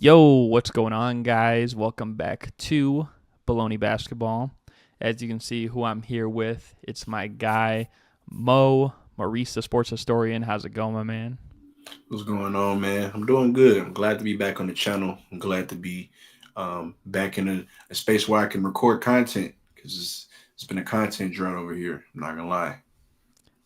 Yo, what's going on, guys? Welcome back to Bullony Basketball. As you can see, who I'm here with, it's my guy, Maurice the Sports Historian. How's it going, my man? What's going on, man? I'm doing good. I'm glad to be back on the channel. I'm glad to be back in a space where I can record content because it's been a content drought over here. I'm not gonna lie.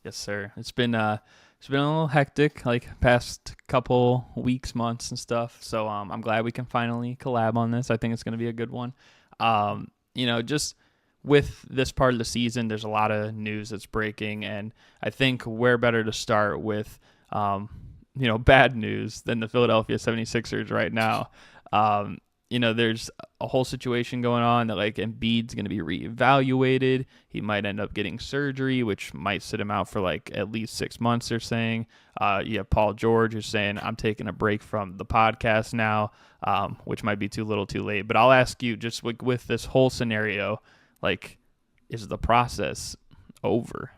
Yes, sir. It's been a little hectic, like past couple weeks, months, and stuff. So I'm glad we can finally collab on this. I think it's gonna be a good one. Just with this part of the season, there's a lot of news that's breaking, and I think where better to start with, bad news than the Philadelphia 76ers right now. Um, there's a whole situation going on that like Embiid's going to be reevaluated. He might end up getting surgery, which might sit him out for like at least 6 months. They're saying. You have Paul George who's saying I'm taking a break from the podcast now, which might be too little, too late. But I'll ask you, just with this whole scenario, like, is the process over?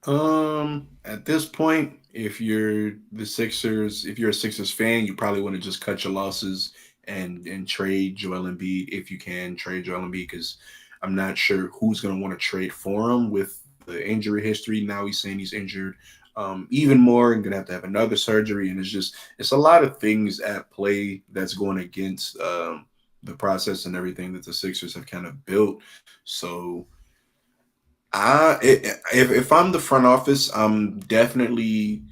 At this point, if you're a Sixers fan, you probably want to just cut your losses and trade Joel Embiid if you can trade Joel Embiid because I'm not sure who's gonna want to trade for him with the injury history. Now he's saying he's injured even more and gonna have to have another surgery, and it's a lot of things at play that's going against the process and everything that the Sixers have kind of built. So if I'm the front office, I'm definitely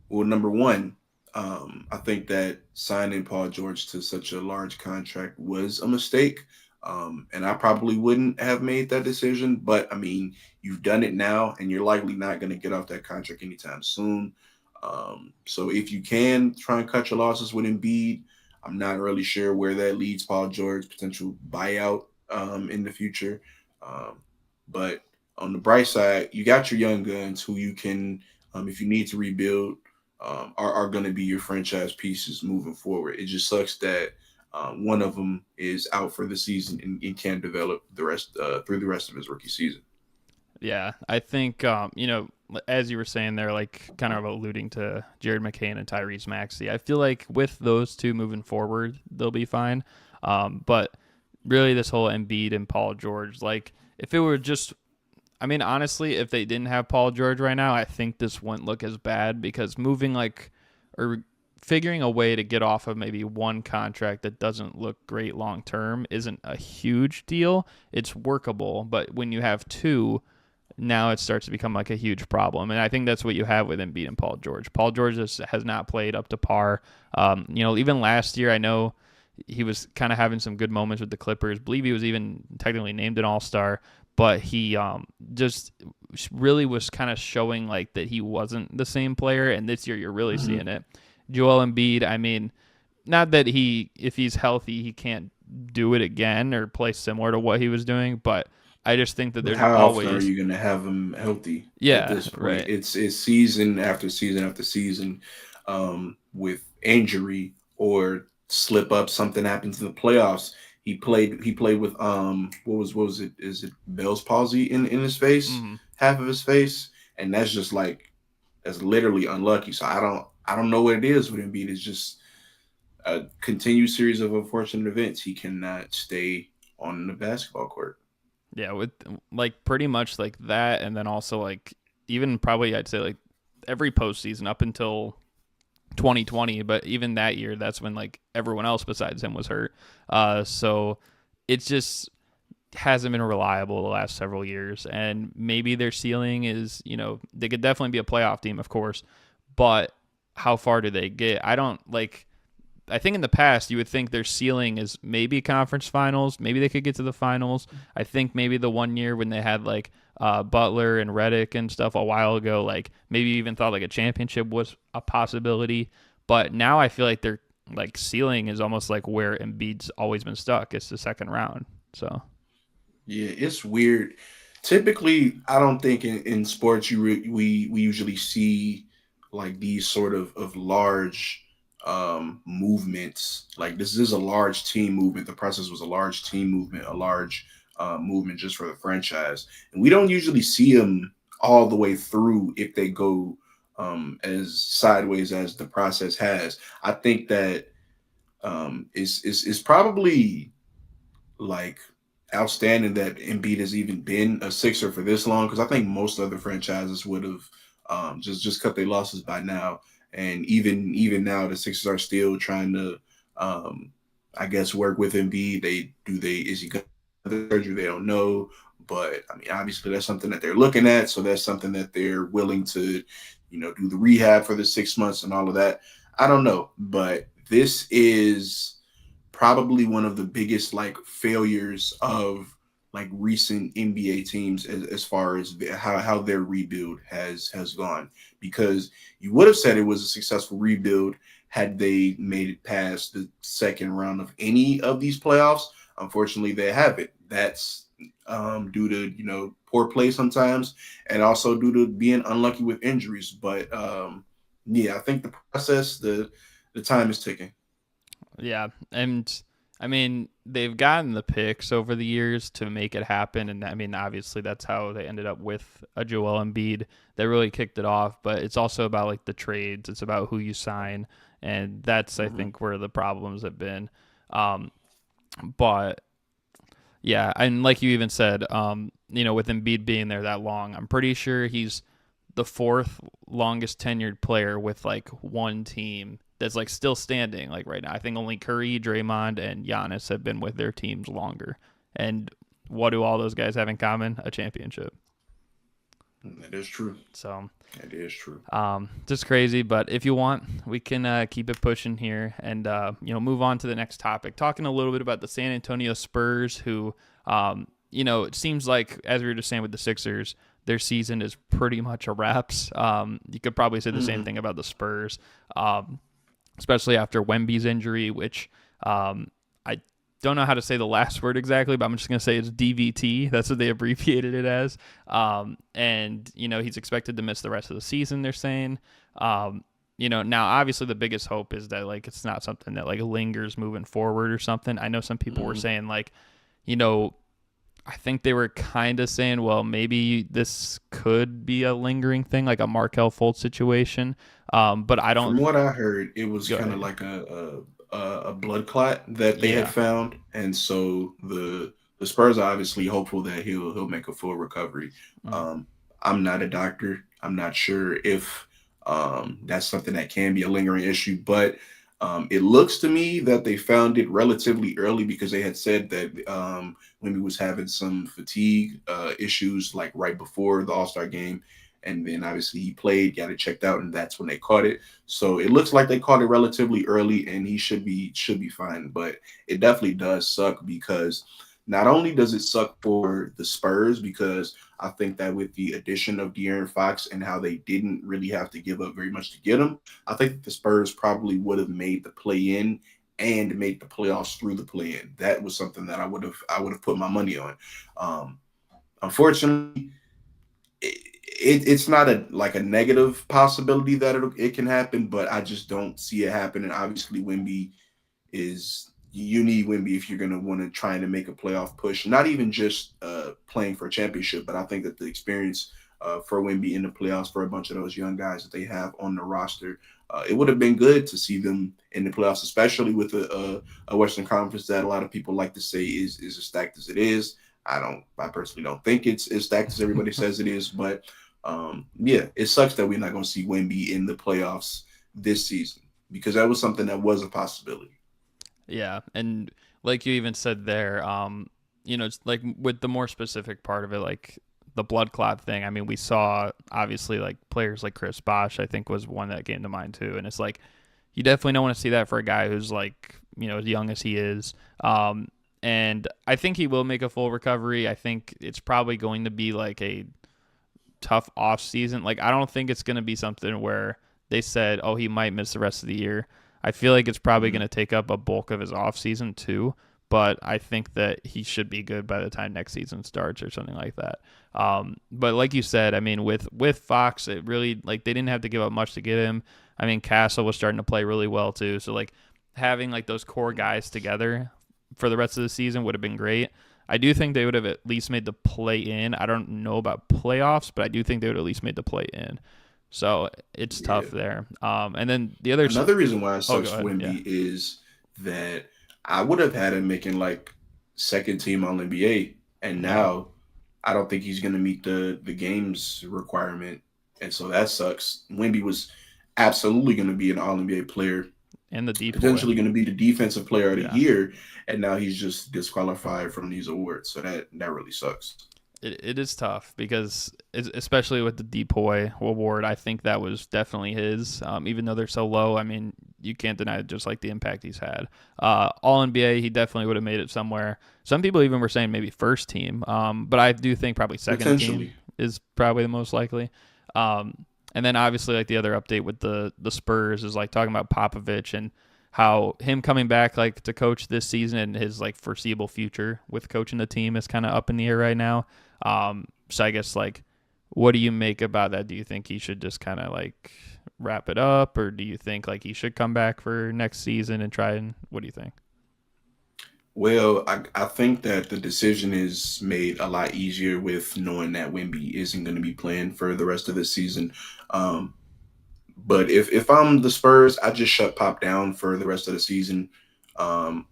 well. Number one, I think that signing Paul George to such a large contract was a mistake, and I probably wouldn't have made that decision. But I mean, you've done it now, and you're likely not going to get off that contract anytime soon. So if you can try and cut your losses with Embiid, I'm not really sure where that leads Paul George potential buyout in the future. But on the bright side, you got your young guns who you can, if you need to rebuild, are going to be your franchise pieces moving forward. It just sucks that one of them is out for the season and can't develop the rest through the rest of his rookie season. Yeah, I think as you were saying there, like kind of alluding to Jared McCain and Tyrese Maxey. I feel like with those two moving forward, they'll be fine. But really, this whole Embiid and Paul George, like if it were just, I mean, honestly, if they didn't have Paul George right now, I think this wouldn't look as bad because moving like or figuring a way to get off of maybe one contract that doesn't look great long term isn't a huge deal. It's workable, but when you have two, now it starts to become like a huge problem. And I think that's what you have with Embiid and Paul George. Paul George has not played up to par. Even last year, I know he was kind of having some good moments with the Clippers. I believe he was even technically named an All Star, but he just really was kind of showing like that he wasn't the same player. And this year, you're really Mm-hmm. seeing it. Joel Embiid, I mean, not that if he's healthy, he can't do it again or play similar to what he was doing, but I just think that But there's how often are always, you going to have him healthy at yeah, this point? right. It's season after season after season with injury or slip up. Something happens in the playoffs. He played with what was it? Is it Bell's palsy in his face, Mm-hmm. half of his face, and that's just like that's literally unlucky. So I don't know what it is with Embiid. It's just a continued series of unfortunate events. He cannot stay on the basketball court. Yeah, with like pretty much like that, and then also like even probably I'd say like every postseason up until 2020, but even that year, that's when like everyone else besides him was hurt. So it just hasn't been reliable the last several years, and maybe their ceiling is they could definitely be a playoff team, of course, but how far do they get? I don't like. I think in the past you would think their ceiling is maybe conference finals. Maybe they could get to the finals. I think maybe the one year when they had like Butler and Reddick and stuff a while ago, like maybe even thought like a championship was a possibility. But now I feel like their like ceiling is almost like where Embiid's always been stuck. It's the second round. So Yeah, it's weird. Typically, I don't think in sports we usually see like these sort of large movements. Like this is a large team movement. The process was a large team movement, a large movement just for the franchise, and we don't usually see them all the way through if they go as sideways as the process has. I think that is probably like outstanding that Embiid has even been a Sixer for this long, because I think most other franchises would have just cut their losses by now. And even now, the Sixers are still trying to, I guess, work with Embiid. Is he going to surgery? They don't know, but I mean, obviously that's something that they're looking at. So that's something that they're willing to, do the rehab for the 6 months and all of that. I don't know, but this is probably one of the biggest like failures of like recent NBA teams as far as how their rebuild has gone, because you would have said it was a successful rebuild had they made it past the second round of any of these playoffs. Unfortunately, they haven't. That's due to poor play sometimes, and also due to being unlucky with injuries. But yeah, I think the process, the time is ticking. Yeah, and I mean they've gotten the picks over the years to make it happen, and I mean obviously that's how they ended up with a Joel Embiid that really kicked it off. But it's also about like the trades. It's about who you sign, and that's I think where the problems have been. Um, but yeah, and like you even said, with Embiid being there that long, I'm pretty sure he's the fourth longest tenured player with like one team that's like still standing like right now. I think only Curry, Draymond, and Giannis have been with their teams longer. And what do all those guys have in common? A championship. That is true. So That is true. just crazy. But if you want, we can keep it pushing here and move on to the next topic. Talking a little bit about the San Antonio Spurs, who it seems like, as we were just saying with the Sixers, their season is pretty much a wraps. You could probably say the same thing about the Spurs, especially after Wemby's injury, which I don't know how to say the last word exactly, but I'm just going to say it's DVT. That's what they abbreviated it as. And he's expected to miss the rest of the season, they're saying. Now obviously the biggest hope is that like it's not something that like lingers moving forward or something. I know some people were saying like, I think they were kind of saying, well, maybe this could be a lingering thing, like a Markelle Fultz situation. But I don't. From what I heard, it was Go kind of ahead. like a blood clot that they had Yeah. found, and so the Spurs are obviously hopeful that he'll make a full recovery. Mm. Um, I'm not a doctor. I'm not sure if that's something that can be a lingering issue, but it looks to me that they found it relatively early, because they had said that when he was having some fatigue issues like right before the All-Star game, and then obviously he played, got it checked out, and that's when they caught it. So it looks like they caught it relatively early, and he should be fine. But it definitely does suck, because not only does it suck for the Spurs, because I think that with the addition of De'Aaron Fox and how they didn't really have to give up very much to get him, I think the Spurs probably would have made the play in and made the playoffs through the play in. That was something that I would have put my money on. Um, Unfortunately, it's not a negative possibility that it can happen, but I just don't see it happening. Obviously, Wemby is you need Wemby if you're going to want to try and make a playoff push. Not even just playing for a championship, but I think that the experience for Wemby in the playoffs for a bunch of those young guys that they have on the roster, it would have been good to see them in the playoffs, especially with a Western Conference that a lot of people like to say is as stacked as it is. I personally don't think it's as stacked as everybody says it is, but yeah, it sucks that we're not going to see Wemby in the playoffs this season, because that was something that was a possibility. Yeah, and like you even said there, it's like with the more specific part of it, like the blood clot thing. I mean, we saw obviously like players like Chris Bosh, I think was one that came to mind too, and it's like you definitely don't want to see that for a guy who's like as young as he is. And I think he will make a full recovery. I think it's probably going to be like a tough off season. Like I don't think it's going to be something where they said, "Oh, he might miss the rest of the year." I feel like it's probably going Mhm. to take up a bulk of his off season too. But I think that he should be good by the time next season starts or something like that. But like you said, I mean, with Fox, it really like they didn't have to give up much to get him. I mean, Castle was starting to play really well too. So like having like those core guys together for the rest of the season would have been great. I do think they would have at least made the play in. I don't know about playoffs, but I do think they would have at least made the play in. So it's tough Yeah. there. And then the other. Another reason why it Oh, sucks go for ahead. Yeah. Wemby is that I would have had him making like second team All NBA, and Yeah. now I don't think he's going to meet the games requirement, and so that sucks. Wemby was absolutely going to be an All NBA player, And the depoy. potentially going to be the defensive player of the Yeah. year, and now he's just disqualified from these awards. So that really sucks. It is tough because, especially with the Depoy award, I think that was definitely his. Even though they're so low, I mean, you can't deny just like the impact he's had. All NBA, he definitely would have made it somewhere. Some people even were saying maybe first team, but I do think probably second team Potentially. is probably the most likely. And then obviously like the other update with the Spurs is like talking about Popovich and how him coming back like to coach this season and his like foreseeable future with coaching the team is kind of up in the air right now. So I guess like, what do you make about that? Do you think he should just kind of like wrap it up, or do you think like he should come back for next season and try and what do you think? Well, I think that the decision is made a lot easier with knowing that Wemby isn't going to be playing for the rest of the season. Um, but if I'm the Spurs, I just shut Pop down for the rest of the season. Um,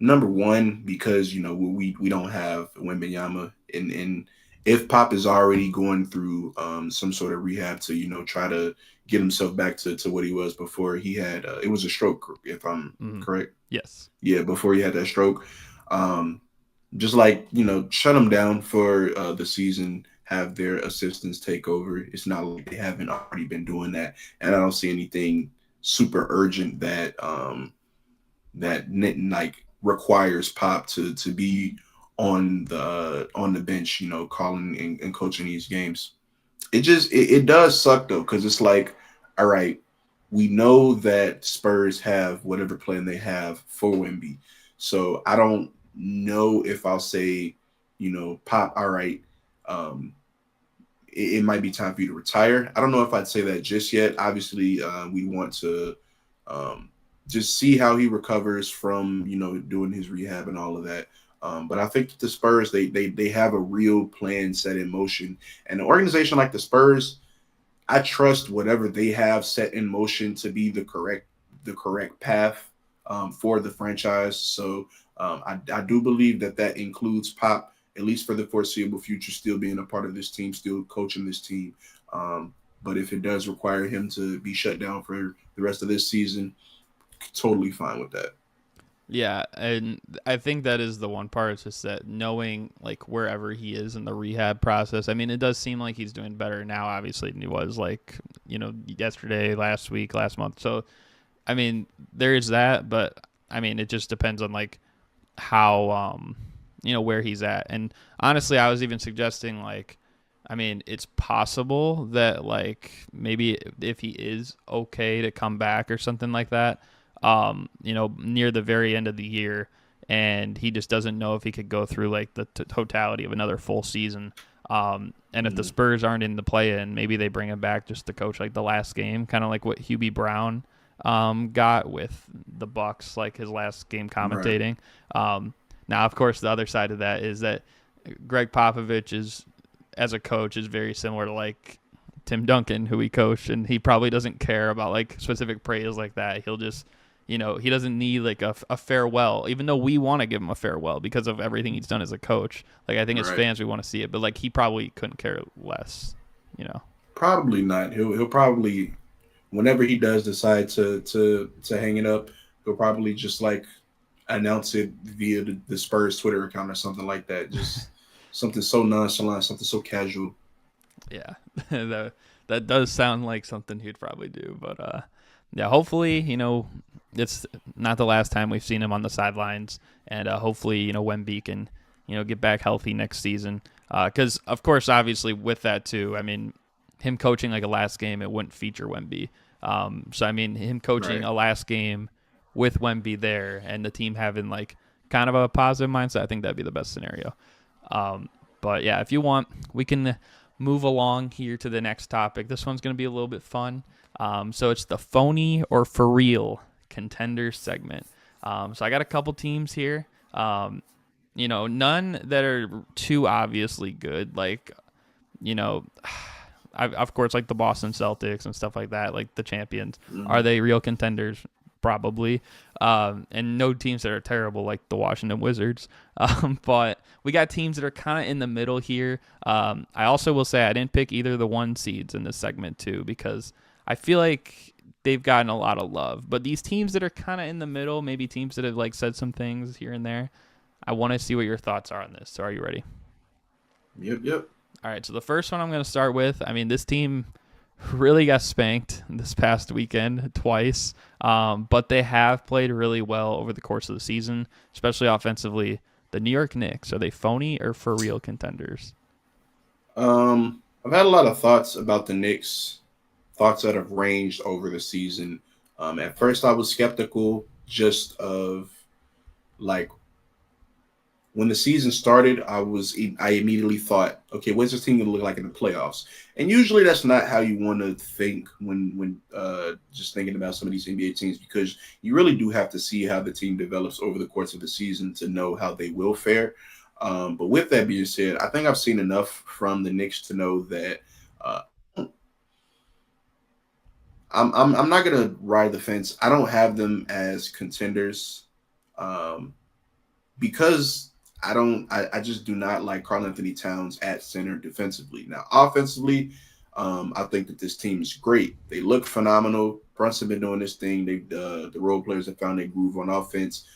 Number one, because we don't have Wembenyama, and if Pop is already going through some sort of rehab to try to get himself back to what he was before he had it was a stroke, if I'm Mm-hmm. correct. Yes. Yeah, before he had that stroke. Um, just like shut him down for the season. Have their assistants take over. It's not like they haven't already been doing that, and I don't see anything super urgent that like requires Pop to be on the bench, calling and coaching these games. It does suck though, because it's like, all right, we know that Spurs have whatever plan they have for Wemby, so I don't know if I'll say, Pop, all right, um, it might be time for you to retire. I don't know if I'd say that just yet. Obviously, we want to um, just see how he recovers from doing his rehab and all of that. But I think the Spurs they have a real plan set in motion, and an organization like the Spurs, I trust whatever they have set in motion to be the correct path for the franchise. So I do believe that includes Pop, at least for the foreseeable future, still being a part of this team, still coaching this team. But if it does require him to be shut down for the rest of this season, totally fine with that. Yeah, and I think that is the one part. It's just that knowing like wherever he is in the rehab process. I mean, it does seem like he's doing better now, obviously, than he was like yesterday, last week, last month. So, I mean, there is that, but I mean, it just depends on like how where he's at. And honestly, I was even suggesting like, I mean, it's possible that like maybe if he is okay to come back or something like that, near the very end of the year, and he just doesn't know if he could go through like the totality of another full season. And if the Mm, Spurs aren't in the play-in, maybe they bring him back just to coach like the last game, kind of like what Hubie Brown got with the Bucks, like his last game right, commentating. Now, of course, the other side of that is that Greg Popovich is, as a coach, is very similar to like Tim Duncan, who he coached, and he probably doesn't care about like specific praise like that. He'll just, he doesn't need like a farewell, even though we want to give him a farewell because of everything he's done as a coach. Like I think as right. fans we want to see it, but like he probably couldn't care less, you know. Probably not. He'll probably, whenever he does decide to hang it up, he'll probably just like announce it via the Spurs Twitter account or something like that. Just something so nonchalant, something so casual. Yeah, that does sound like something he'd probably do. But yeah, hopefully, it's not the last time we've seen him on the sidelines, and hopefully, Wemby can, get back healthy next season. Because of course, obviously, with that too, I mean, him coaching like a last game, it wouldn't feature Wemby. So I mean, him coaching Right. a last game with Wemby there, and the team having like kind of a positive mindset, I think that'd be the best scenario. But yeah, if you want, we can move along here to the next topic. This one's going to be a little bit fun. So it's the phony or for real contenders segment. So I got a couple teams here. None that are too obviously good. Like, you know, of course, like the Boston Celtics and stuff like that, like the champions. Are Mhm. they real contenders? Probably. And no teams that are terrible like the Washington Wizards. But we got teams that are kind of in the middle here. I also will say I didn't pick either of the one seeds in this segment too because I feel like they've gotten a lot of love. But these teams that are kind of in the middle, maybe teams that have like said some things here and there, I want to see what your thoughts are on this. So are you ready? Yep, yep. All right, so the first one I'm going to start with, I mean, this team really got spanked this past weekend twice, but they have played really well over the course of the season, especially offensively. The New York Knicks, are they phony or for real contenders? I've had a lot of thoughts about the Knicks, thoughts that have ranged over the season. At first, I was skeptical just of like when the season started, I immediately thought, okay, what's this team gonna look like in the playoffs? And usually that's not how you want to think when just thinking about some of these NBA teams because you really do have to see how the team develops over the course of the season to know how they will fare. But with that being said, I think I've seen enough from the Knicks to know that uh, I'm not gonna ride the fence. I don't have them as contenders. Um, because I just do not like Karl Anthony Towns at center defensively. Now, offensively, I think that this team is great. They look phenomenal. Brunson been doing this thing. The role players have found their groove on offense.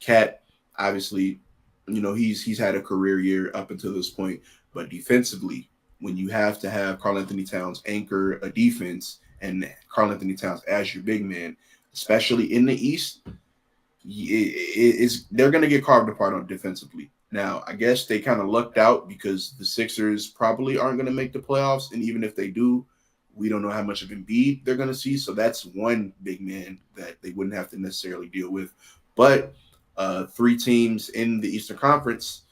Cat, obviously, he's had a career year up until this point, but defensively, when you have to have Karl Anthony Towns anchor a defense and Karl Anthony Towns as your big man, especially in the East, they're going to get carved apart on defensively. Now, I guess they kind of lucked out because the Sixers probably aren't going to make the playoffs, and even if they do, we don't know how much of Embiid they're going to see. So that's one big man that they wouldn't have to necessarily deal with. But three teams in the Eastern Conference,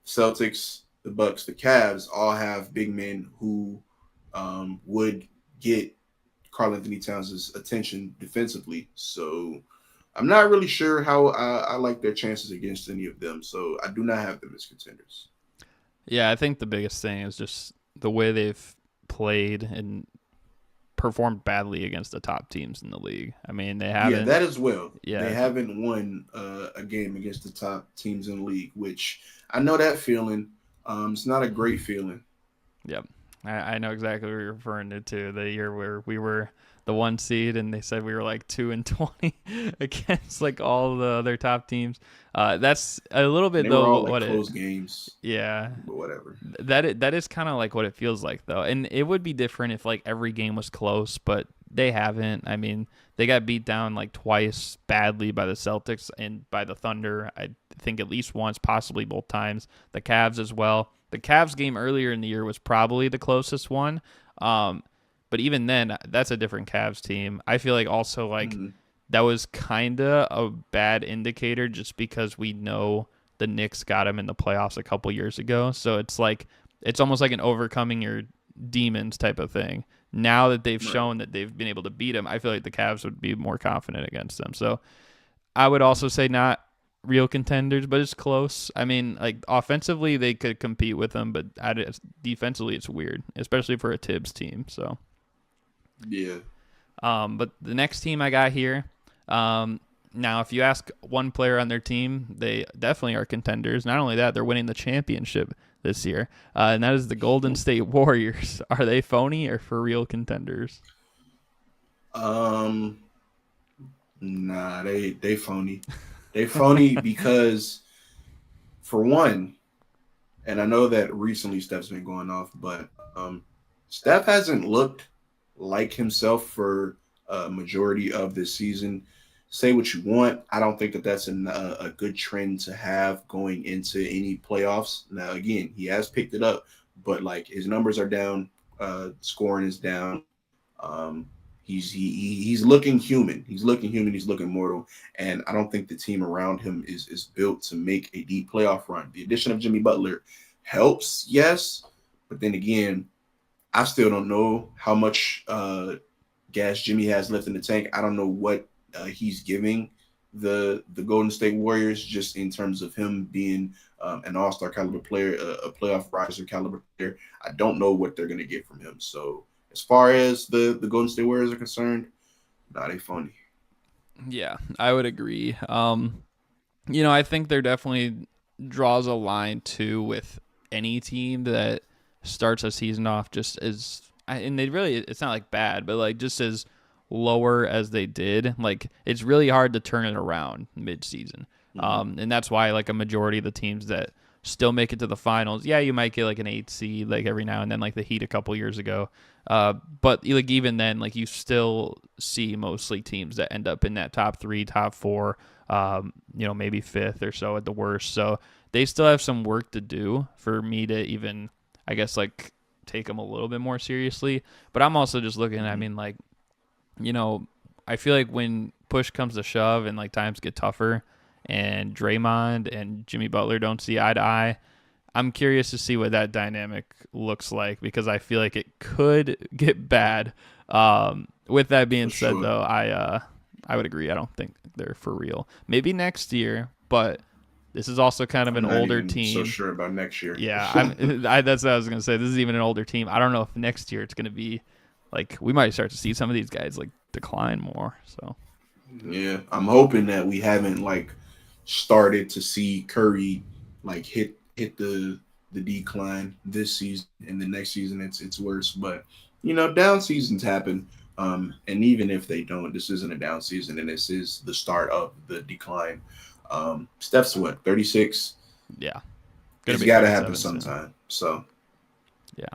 Celtics, the Bucks, the Cavs, all have big men who would get Karl Anthony Towns' attention defensively. So I'm not really sure how I like their chances against any of them, so I do not have them as contenders. Yeah, I think the biggest thing is just the way they've played and performed badly against the top teams in the league. I mean, they Yeah, haven't. that as well. They Yeah, haven't won a game against the top teams in the league, which I know that feeling. It's not a great feeling. yep. I know exactly what you're referring to. The year where we were the one seed and they said we were like 2-20 against like all the other top teams. That's a little And bit they were though all like what it. close games, Yeah, but whatever. that is kind of like what it feels like though, and it would be different if like every game was close, but they haven't. I mean, they got beat down like twice badly by the Celtics and by the Thunder. I think at least once, possibly both times. The Cavs as well. The Cavs game earlier in the year was probably the closest one. But even then, that's a different Cavs team. I feel like also like Mm-hmm. that was kind of a bad indicator just because we know the Knicks got him in the playoffs a couple years ago. So it's like it's almost like an overcoming your demons type of thing. Now that they've Right. shown that they've been able to beat them, I feel like the Cavs would be more confident against them. So I would also say not real contenders, but it's close. I mean, like offensively, they could compete with them, but defensively, it's weird, especially for a Tibbs team. So, Yeah. but the next team I got here, now if you ask one player on their team, they definitely are contenders. Not only that, they're winning the championship this year, and that is the Golden State Warriors. Are they phony or for real contenders? Um. Nah, they phony. They phony because for one, and I know that recently Steph's been going off, but Steph hasn't looked like himself for a majority of this season. Say what you want, I don't think that that's a good trend to have going into any playoffs. Now, again, he has picked it up, but like his numbers are down, scoring is down. Um, he's looking human. He's looking human. He's looking mortal. And I don't think the team around him is built to make a deep playoff run. The addition of Jimmy Butler helps, yes, but then again, I still don't know how much gas Jimmy has left in the tank. I don't know what he's giving the Golden State Warriors just in terms of him being an All Star caliber player, a playoff riser caliber player. I don't know what they're going to get from him. So as far as the Golden State Warriors are concerned, nah, they phony. Yeah, I would agree. I think there definitely draws a line too with any team that starts a season off just as, and they really, it's not like bad, but like just as lower as they did. Like it's really hard to turn it around mid-season. Mm-hmm. And that's why like a majority of the teams that still make it to the finals, yeah, you might get like an 8 seed like every now and then, like the Heat a couple years ago. But like even then, like you still see mostly teams that end up in that top three, top four, maybe fifth or so at the worst. So they still have some work to do for me to even, I guess, like take them a little bit more seriously. But I'm also just looking, I Mm-hmm. mean, like, I feel like when push comes to shove and like times get tougher and Draymond and Jimmy Butler don't see eye to eye, I'm curious to see what that dynamic looks like because I feel like it could get bad. With that being For said, sure. though, I would agree. I don't think they're for real. Maybe next year, but this is also kind of I'm an not older even so team. sure about next year. Yeah, that's what I was gonna say. This is even an older team. I don't know if next year it's gonna be like we might start to see some of these guys like decline more. So Yeah, I'm hoping that we haven't like started to see Curry like hit the decline this season, and the next season it's worse. But down seasons happen. And even if they don't, this isn't a down season, and this is the start of the decline. Steph's what, 36? yeah, gonna It's be got to happen 37 soon. sometime. So Yeah.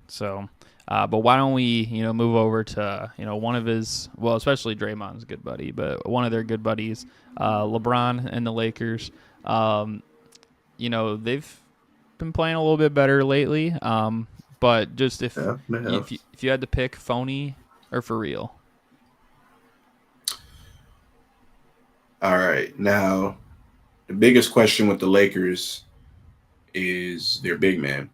So, but why don't we, move over to, one of his, well, especially Draymond's good buddy, but one of their good buddies, LeBron and the Lakers. Um, they've been playing a little bit better lately. But just yeah, they have. if you had to pick phony or for real, All right, now the biggest question with the Lakers is their big man.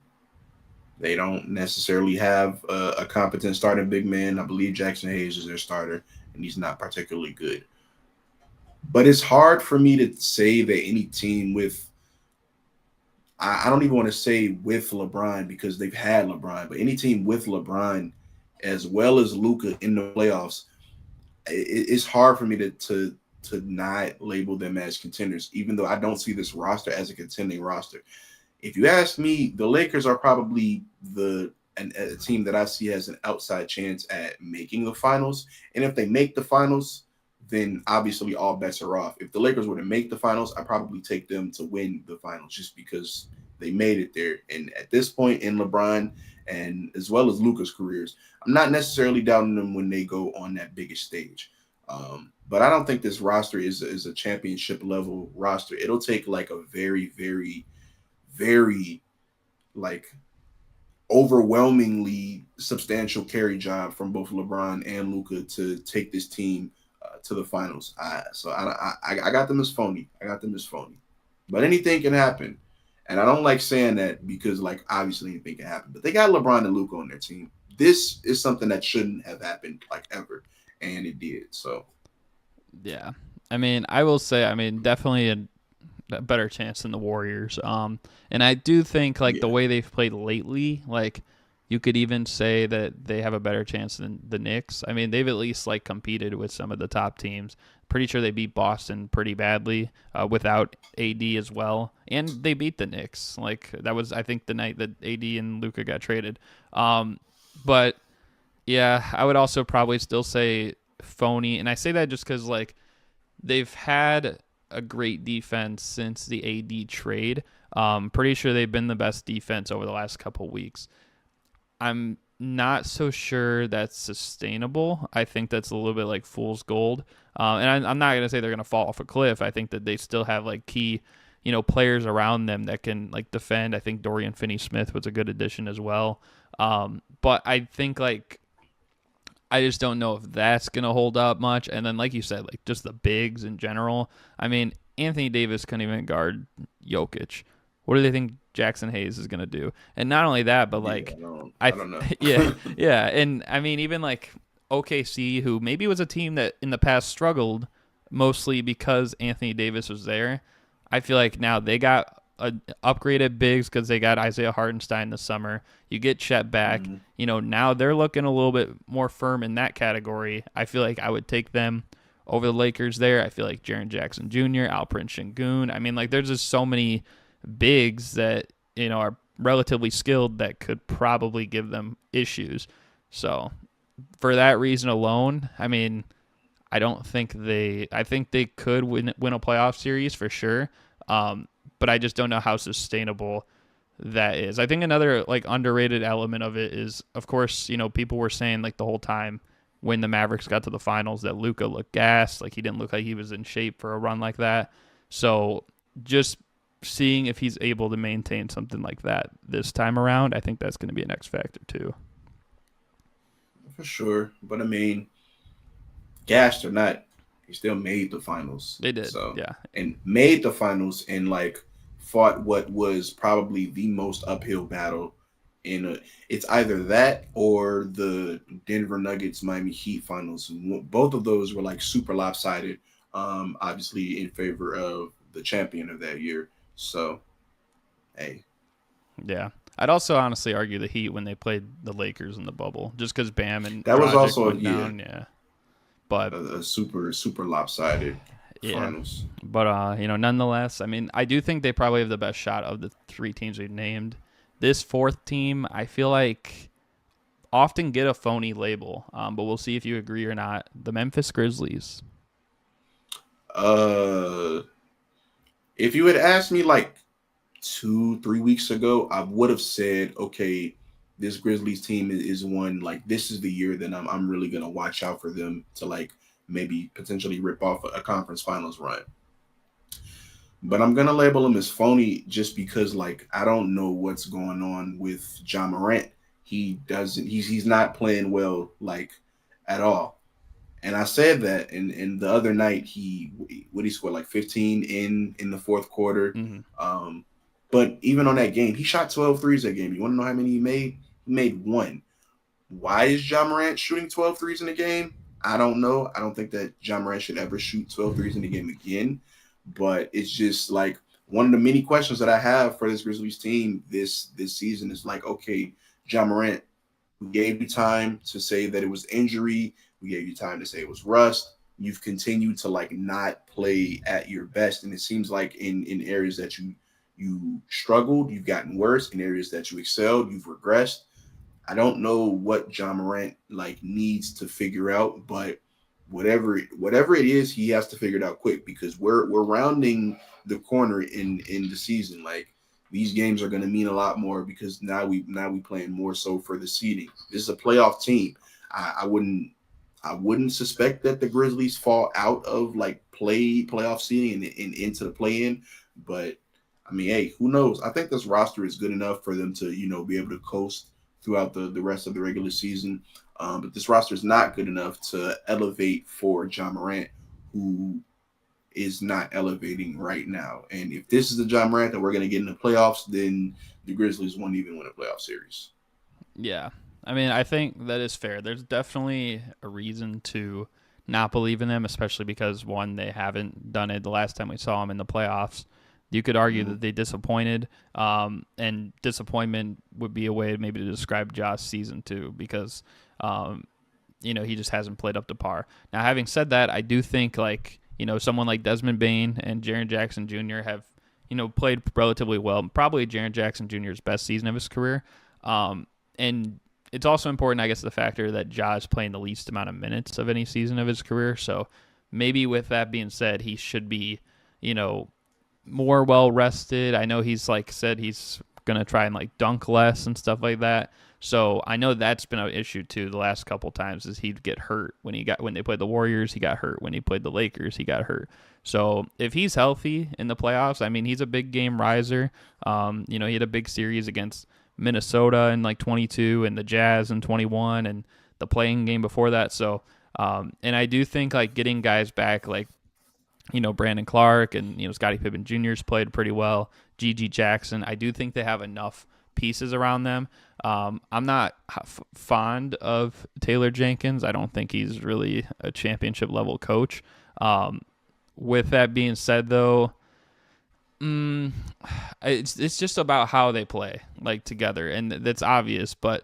They don't necessarily have a competent starting big man. I believe Jackson Hayes is their starter, and he's not particularly good. But it's hard for me to say that any team with, I don't even want to say with LeBron because they've had LeBron, but any team with LeBron as well as Luca in the playoffs, it's hard for me to not label them as contenders, even though I don't see this roster as a contending roster. If you ask me, the Lakers are probably a team that I see has an outside chance at making the finals. And if they make the finals, then obviously all bets are off. If the Lakers were to make the finals, I probably take them to win the finals just because they made it there. And at this point in LeBron and as well as Luca's careers, I'm not necessarily doubting them when they go on that biggest stage. But I don't think this roster is a championship level roster. It'll take like a very, very, very like overwhelmingly substantial carry job from both LeBron and Luca to take this team to the finals. I got them as phony. I got them as phony. But anything can happen. And I don't like saying that because, like, obviously anything can happen. But they got LeBron and Luca on their team. This is something that shouldn't have happened, like, ever. And it did. So, yeah. I mean, I will say, I mean, definitely a better chance than the Warriors. And I do think like the yeah. way they've played lately, like you could even say that they have a better chance than the Knicks. I mean, they've at least like competed with some of the top teams. Pretty sure they beat Boston pretty badly without AD as well, and they beat the Knicks. Like that was, I think, the night that AD and Luka got traded. But yeah, I would also probably still say phony, and I say that just because like they've had a great defense since the AD trade. Pretty sure they've been the best defense over the last couple weeks. I'm not so sure that's sustainable. I think that's a little bit like fool's gold. I'm not gonna say they're gonna fall off a cliff. I think that they still have like key, players around them that can like defend. I think Dorian Finney-Smith was a good addition as well. But I think like I just don't know if that's going to hold up much. And then, like you said, like just the bigs in general. I mean, Anthony Davis couldn't even guard Jokic. What do they think Jackson Hayes is going to do? And not only that, but Yeah, like, I don't know. yeah, yeah. And I mean, even like OKC, who maybe was a team that in the past struggled mostly because Anthony Davis was there. I feel like now they got upgraded bigs because they got Isaiah Hartenstein this summer. You get Chet back. Mhm. Now they're looking a little bit more firm in that category. I feel like I would take them over the Lakers there. I feel like Jaren Jackson Jr., Alperen Şengün. I mean, like, there's just so many bigs that, are relatively skilled that could probably give them issues. So for that reason alone, I mean, I think they could win a playoff series for sure. But I just don't know how sustainable that is. I think another like underrated element of it is, of course, people were saying like the whole time when the Mavericks got to the finals that Luka looked gassed, like he didn't look like he was in shape for a run like that. So just seeing if he's able to maintain something like that this time around, I think that's going to be an X factor too. For sure. But I mean, gassed or not, he still made the finals. They did, so, yeah. And made the finals and like fought what was probably the most uphill battle it's either that or the Denver Nuggets Miami Heat finals. Both of those were like super lopsided, obviously in favor of the champion of that year. So, hey. Yeah. I'd also honestly argue the Heat when they played the Lakers in the bubble, just because Bam and that was also went down, yeah. But a super lopsided finals. But nonetheless, I mean, I do think they probably have the best shot of the three teams we've named. This fourth team, I feel like, often get a phony label, but we'll see if you agree or not. The Memphis Grizzlies. If you had asked me like 2-3 weeks ago, I would have said, okay, this Grizzlies team is one, like, this is the year that I'm really going to watch out for them to, like, maybe potentially rip off a conference finals run. But I'm going to label them as phony just because, like, I don't know what's going on with Ja Morant. He's not playing well, like, at all. And I said that, and the other night he scored like 15 in the fourth quarter. Mm-hmm. But even on that game, he shot 12 threes that game. You want to know how many he made? He made one. Why is Ja Morant shooting 12 threes in a game? I don't know. I don't think that Ja Morant should ever shoot 12 threes in a game again. But it's just like one of the many questions that I have for this Grizzlies team this season is like, okay, Ja Morant, we gave you time to say that it was injury. We gave you time to say it was rust. You've continued to like not play at your best. And it seems like in areas that you struggled, you've gotten worse. In areas that you excelled, you've regressed. I don't know what Ja Morant like needs to figure out, but whatever it is, he has to figure it out quick because we're rounding the corner in the season. Like these games are going to mean a lot more because now we playing more so for the seeding. This is a playoff team. I wouldn't suspect that the Grizzlies fall out of like playoff seeding and into the play-in, but I mean, hey, who knows? I think this roster is good enough for them to, be able to coast throughout the rest of the regular season. But this roster is not good enough to elevate for Ja Morant, who is not elevating right now. And if this is the Ja Morant that we're going to get in the playoffs, then the Grizzlies won't even win a playoff series. Yeah. I mean, I think that is fair. There's definitely a reason to not believe in them, especially because, one, they haven't done it the last time we saw them in the playoffs. You could argue that they disappointed, and disappointment would be a way maybe to describe Ja's season too, because he just hasn't played up to par. Now, having said that, I do think like someone like Desmond Bane and Jaren Jackson Jr. have played relatively well. Probably Jaren Jackson Jr.'s best season of his career, and it's also important, I guess, the factor that Ja is playing the least amount of minutes of any season of his career. So maybe with that being said, he should be more well rested. I know he's like said he's gonna try and like dunk less and stuff like that. So I know that's been an issue too the last couple times is he'd get hurt when they played the Warriors, he got hurt. When he played the Lakers, he got hurt. So if he's healthy in the playoffs, I mean he's a big game riser. He had a big series against Minnesota in like 22 and the Jazz in 21 and the playing game before that. So and I do think like getting guys back like Brandon Clark and, Scottie Pippen Jr.'s played pretty well. G.G. Jackson, I do think they have enough pieces around them. I'm not fond of Taylor Jenkins. I don't think he's really a championship level coach. With that being said, though, it's just about how they play like together, and that's obvious. But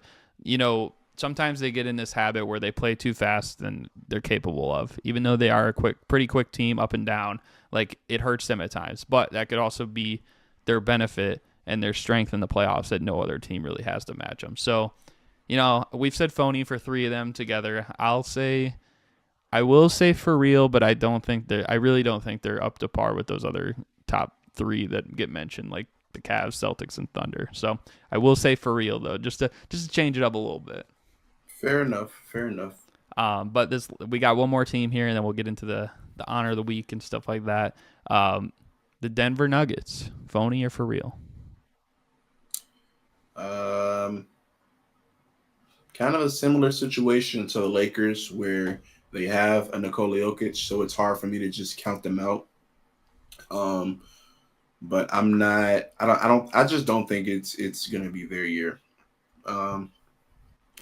sometimes they get in this habit where they play too fast than they're capable of, even though they are a pretty quick team up and down. Like, it hurts them at times, but that could also be their benefit and their strength in the playoffs that no other team really has to match them. So, we've said phony for 3 of them together. I will say for real, but I really don't think they're up to par with those other top 3 that get mentioned, like the Cavs, Celtics, and Thunder. So I will say for real though, just to change it up a little bit. Fair enough. Fair enough. But we got one more team here, and then we'll get into the honor of the week and stuff like that. The Denver Nuggets, phony or for real? Kind of a similar situation to the Lakers where they have a Nikola Jokic, so it's hard for me to just count them out. But I'm not. I just don't think it's gonna be their year.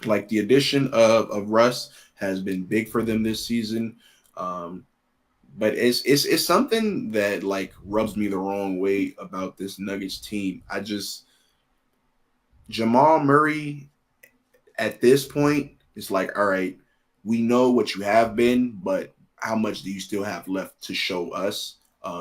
Like the addition of Russ has been big for them this season. But it's something that like rubs me the wrong way about this Nuggets team. Jamal Murray at this point is like, all right, we know what you have been, but how much do you still have left to show us?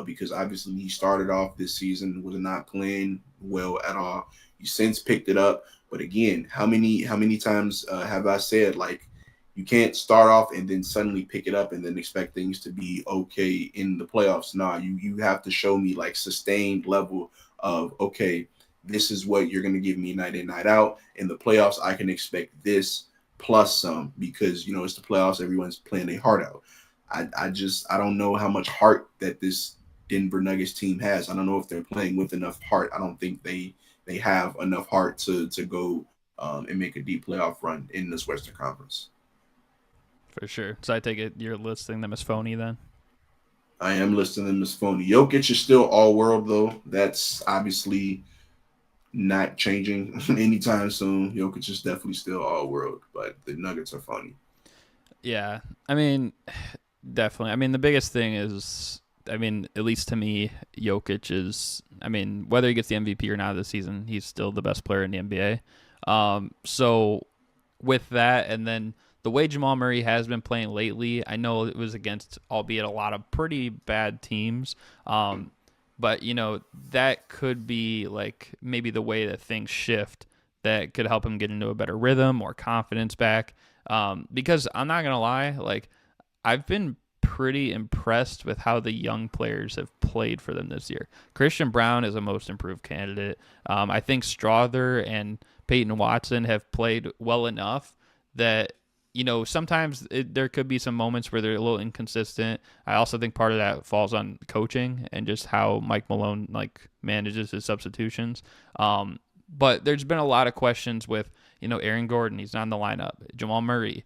Because obviously he started off this season was not playing well at all. You since picked it up, but again, how many times have I said like you can't start off and then suddenly pick it up and then expect things to be okay in the playoffs? Nah, you have to show me like sustained level of okay, this is what you're going to give me night in, night out. In the playoffs, I can expect this plus some because, it's the playoffs. Everyone's playing their heart out. I don't know how much heart that this Denver Nuggets team has. I don't know if they're playing with enough heart. I don't think they have enough heart to go and make a deep playoff run in this Western Conference. For sure. So I take it you're listing them as phony then? I am listing them as phony. Jokic is still all world, though. That's obviously not changing anytime soon. Jokic is definitely still all world, but the Nuggets are funny. Yeah, I mean, definitely. I mean, the biggest thing is, at least to me, Jokic is, whether he gets the MVP or not this season, he's still the best player in the NBA. So with that, and then the way Jamal Murray has been playing lately, I know it was against, albeit a lot of pretty bad teams. But, that could be like maybe the way that things shift that could help him get into a better rhythm, more confidence back. Because I'm not going to lie, like I've been pretty impressed with how the young players have played for them this year. Christian Brown is a most improved candidate. I think Strother and Peyton Watson have played well enough that sometimes there could be some moments where they're a little inconsistent. I also think part of that falls on coaching and just how Mike Malone manages his substitutions. But there's been a lot of questions with, Aaron Gordon, he's not in the lineup. Jamal Murray,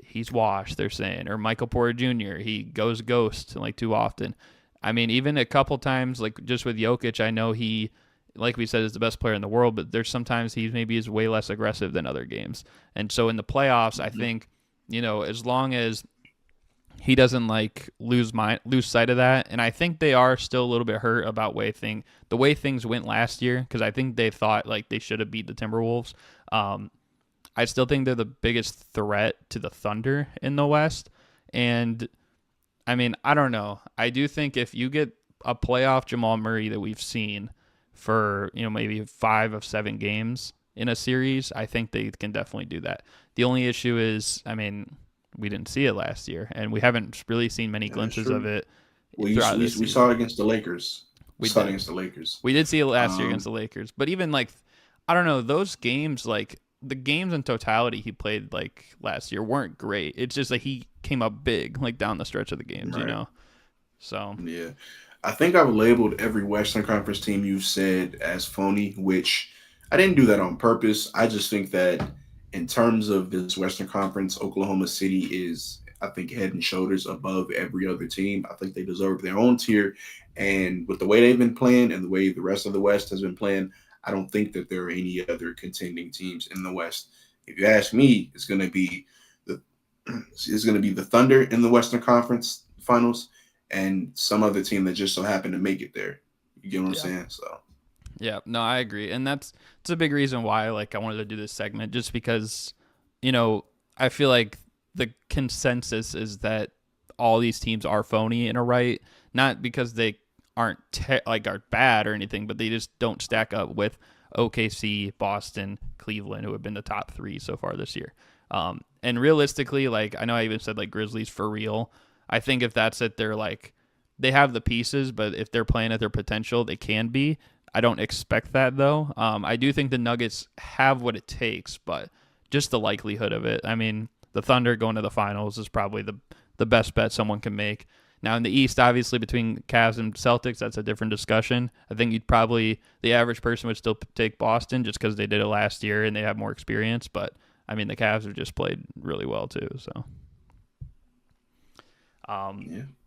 he's washed, they're saying. Or Michael Porter Jr., he goes ghost too often. Even a couple times, just with Jokic, I know he, like we said, is the best player in the world, but there's sometimes he maybe is way less aggressive than other games. And so in the playoffs, I think, as long as he doesn't lose sight of that, and I think they are still a little bit hurt about the way things went last year, because I think they thought they should have beat the Timberwolves. I still think they're the biggest threat to the Thunder in the West. And I don't know. I do think if you get a playoff Jamal Murray that we've seen for maybe 5 of 7 games in a series, I think they can definitely do that. The only issue is, we didn't see it last year, and we haven't really seen many glimpses of it. We saw it against the Lakers. We saw it against the Lakers. We did see it last year against the Lakers, but even I don't know, those games, the games in totality he played last year weren't great. It's just he came up big down the stretch of the games, right. So yeah. I think I've labeled every Western Conference team you've said as phony, which I didn't do that on purpose. I just think that in terms of this Western Conference, Oklahoma City is, I think, head and shoulders above every other team. I think they deserve their own tier. And with the way they've been playing and the way the rest of the West has been playing, I don't think that there are any other contending teams in the West. If you ask me, it's going to be the Thunder in the Western Conference Finals, and some other team that just so happened to make it there. You get what I'm saying? So, yeah, no, I agree, and it's a big reason why I wanted to do this segment, just because I feel like the consensus is that all these teams are phony in a right, not because they aren't are bad or anything, but they just don't stack up with OKC, Boston, Cleveland, who have been the top three so far this year. And realistically, like I know I even said like Grizzlies for real. I think if that's it, they're like they have the pieces, but if they're playing at their potential, they can be. I don't expect that though. I do think the Nuggets have what it takes, but just the likelihood of it. I mean, the Thunder going to the finals is probably the best bet someone can make. Now in the East, obviously between Cavs and Celtics, that's a different discussion. I think the average person would still take Boston just because they did it last year and they have more experience. But I mean, the Cavs have just played really well too. So,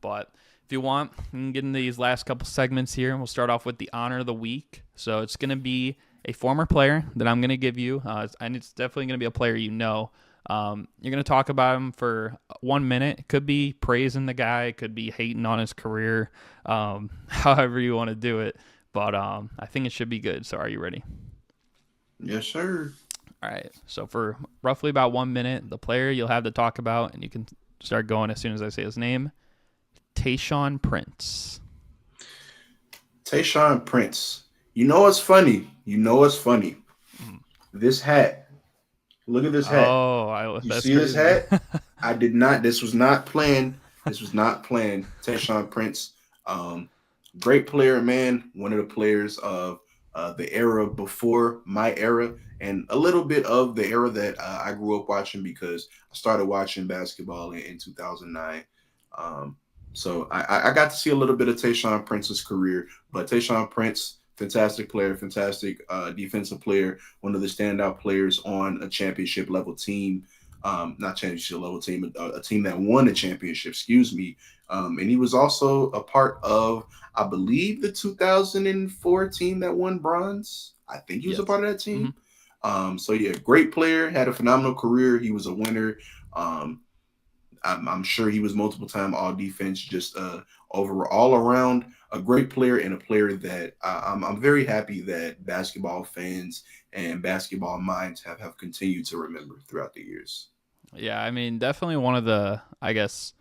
But if you want, we can get in these last couple segments here, and we'll start off with the honor of the week. So it's going to be a former player that I'm going to give you, and it's definitely going to be a player you know. You're going to talk about him for 1 minute. It could be praising the guy. It could be hating on his career, however you want to do it. But I think it should be good. So are you ready? Yes, sir. All right. So for roughly about 1 minute, the player you'll have to talk about, and you can start going as soon as I say his name, TAYSHAUN Prince. TAYSHAUN Prince. You know what's funny? This hat. Look at this hat. Oh, you see crazy. This hat? I did not. This was not planned. TAYSHAUN Prince. Great player, man. One of the players of the era before my era, and a little bit of the era that I grew up watching because I started watching basketball in 2009. So I got to see a little bit of TAYSHAUN Prince's career, but TAYSHAUN Prince, fantastic player, fantastic defensive player, one of the standout players on a championship level team, not championship level team, a team that won a championship, and he was also a part of, I believe, the 2004 team that won bronze. I think he was a part of that team. Mm-hmm. So yeah, great player, had a phenomenal career. He was a winner. I'm sure he was multiple time all defense, just all around a great player, and a player that I'm very happy that basketball fans and basketball minds have continued to remember throughout the years. Yeah, I mean, definitely one of the, I guess,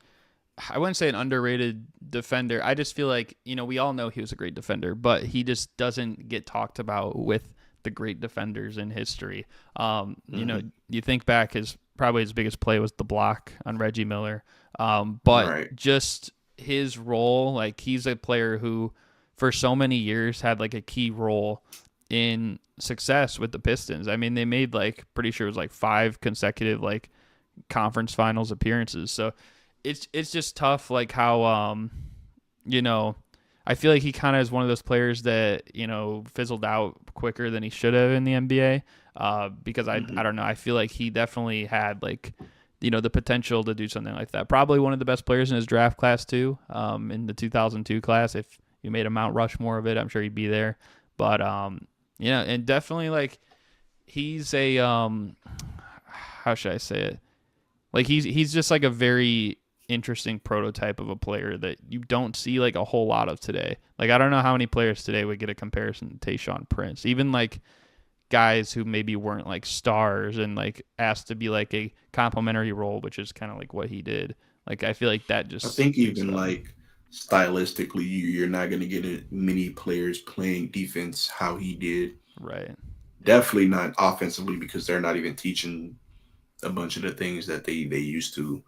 I wouldn't say an underrated defender. I just feel like, we all know he was a great defender, but he just doesn't get talked about with the great defenders in history. You think back, probably his biggest play was the block on Reggie Miller. But just his role, like he's a player who for so many years had like a key role in success with the Pistons. I mean, they made pretty sure it was 5 consecutive conference finals appearances. So it's just tough how I feel like he kind of is one of those players that, fizzled out quicker than he should have in the NBA. Because I don't know. I feel like he definitely had the potential to do something like that. Probably one of the best players in his draft class too. In the 2002 class, if you made a Mount Rushmore of it, I'm sure he'd be there. But and definitely he's a how should I say it? He's just a very interesting prototype of a player that you don't see a whole lot of today. I don't know how many players today would get a comparison to TAYSHAUN Prince. Even guys who maybe weren't stars and asked to be a complimentary role, which is kind of what he did. I feel like that just, I think even stylistically, you're not going to get many players playing defense how he did. Right. Definitely not offensively, because they're not even teaching a bunch of the things that they used to,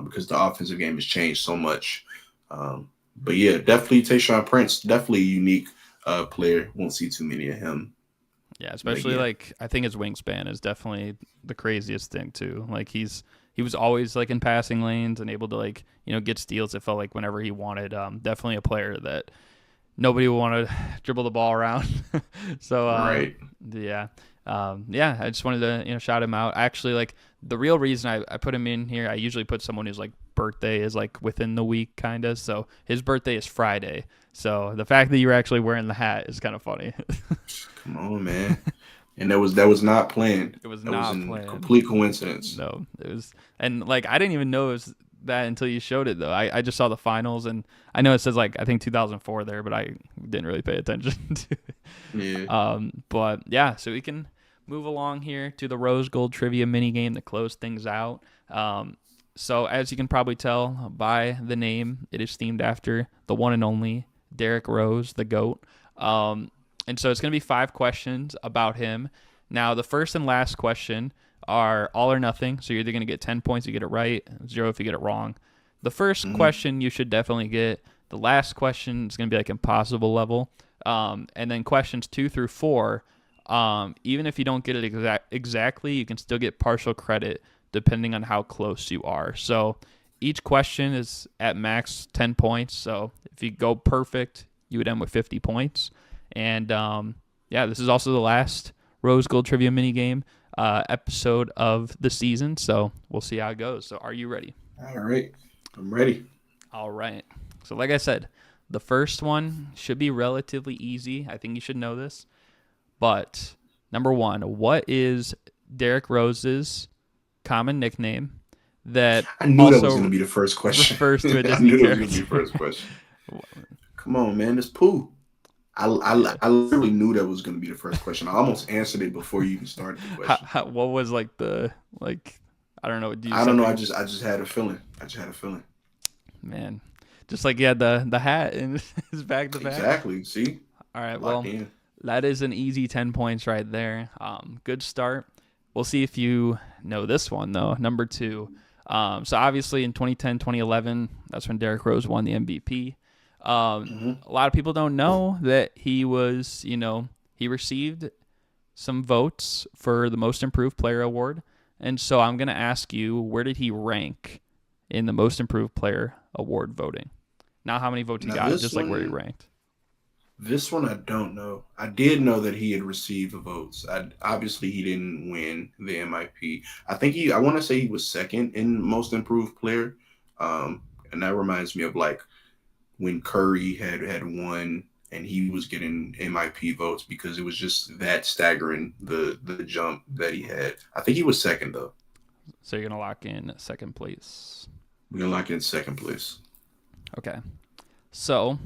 because the offensive game has changed so much. But yeah, definitely TAYSHAUN Prince, definitely a unique player. Won't see too many of him. Yeah, especially I think his wingspan is definitely the craziest thing too. He was always in passing lanes and able to get steals. It felt like whenever he wanted. Definitely a player that nobody would want to dribble the ball around. So right. Yeah. I just wanted to shout him out. Actually, the real reason I put him in here, I usually put someone whose birthday is within the week kind of. So his birthday is Friday. So the fact that you're actually wearing the hat is kind of funny. Come on, man. And that was not planned. It was that not was planned. Complete coincidence. No, it was, and I didn't even know it was that until you showed it though. I just saw the finals, and I know it says I think 2004 there, but I didn't really pay attention to it. Yeah. But yeah, so we can move along here to the Rose Gold Trivia Minigame to close things out. So as you can probably tell by the name, it is themed after the one and only Derrick Rose, the GOAT. And so it's going to be 5 questions about him. Now, the first and last question are all or nothing. So you're either going to get 10 points if you get it right, 0 if you get it wrong. The first question you should definitely get. The last question is going to be like impossible level. And then questions 2 through 4, even if you don't get it exactly, you can still get partial credit depending on how close you are. So each question is at max 10 points. So if you go perfect, you would end with 50 points. And this is also the last Rose Gold Trivia Minigame episode of the season. So we'll see how it goes. So are you ready? All right. I'm ready. All right. So like I said, the first one should be relatively easy. I think you should know this. But number 1, what is Derrick Rose's common nickname that I knew also that was going to be the first question. refers to a I Disney knew that character? was going to be the first question. Come on, man. It's Pooh. I literally knew that was going to be the first question. I almost answered it before you even started the question. What was like I don't know. I don't know. I just had a feeling. Man, just like he had the hat in his back to back. Exactly. See? All right. Locked Well, in. that is an easy 10 points right there. Good start. We'll see if you know this one, though. Number 2. So obviously in 2010, 2011, that's when Derrick Rose won the MVP. A lot of people don't know that he was, he received some votes for the Most Improved Player award. And so I'm going to ask you, where did he rank in the Most Improved Player award voting? Not how many votes he got, just like where he ranked. This one I don't know. I did know that he had received votes. Obviously he didn't win the MIP. I want to say he was second in Most Improved Player. And that reminds me of like when Curry had won and he was getting MIP votes because it was just that staggering, the jump that he had. I think he was second though. So you're gonna lock in second place. We're gonna lock in second place. Okay. So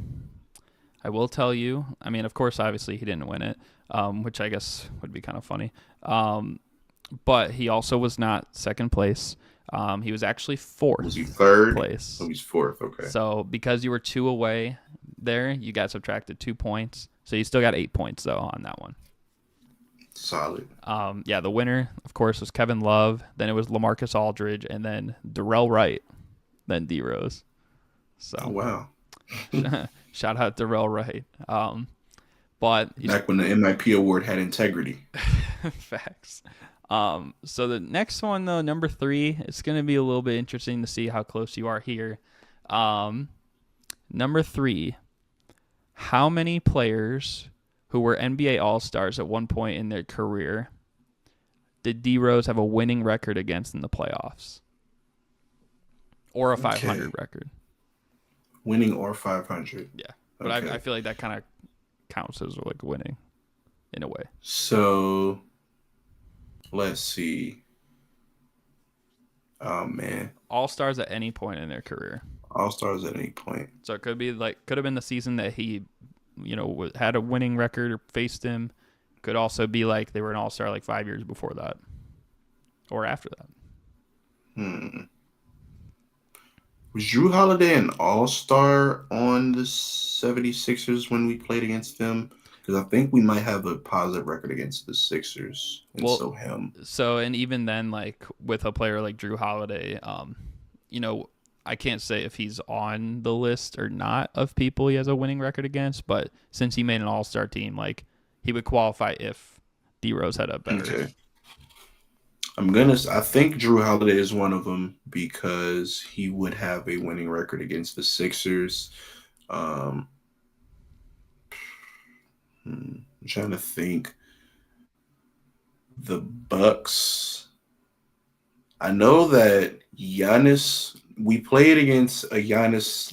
I will tell you, I mean, of course, obviously he didn't win it, which I guess would be kind of funny. But he also was not second place. He was actually 4th. Was he third? Place. Oh, he's 4th. Okay. So because you were 2 away there, you got subtracted 2 points. So you still got 8 points though on that one. Solid. The winner, of course, was Kevin Love. Then it was LaMarcus Aldridge, and then Darrell Wright, then D Rose. So. Oh wow. Shout out Darrell Wright. But back when the MIP award had integrity. Facts. So the next one though, number 3, it's going to be a little bit interesting to see how close you are here. Number 3, how many players who were NBA All-Stars at one point in their career did D Rose have a winning record against in the playoffs? Or a 500 record? Winning or 500. Yeah. But okay. I feel like that kind of counts as like winning in a way. So let's see. Oh man. All-Stars at any point in their career. All-Stars at any point. So it could have been the season that he, had a winning record or faced him. Could also be like they were an All-Star like 5 years before that. Or after that. Was Jrue Holiday an All-Star on the 76ers when we played against them? Because I think we might have a positive record against the Sixers. And so him. So, and even then, like, with a player like Jrue Holiday, I can't say if he's on the list or not of people he has a winning record against, but since he made an All-Star team, like, he would qualify if D Rose had a better. Okay. I think Jrue Holiday is one of them because he would have a winning record against the Sixers. I'm trying to think. The Bucks. I know that Giannis, we played against a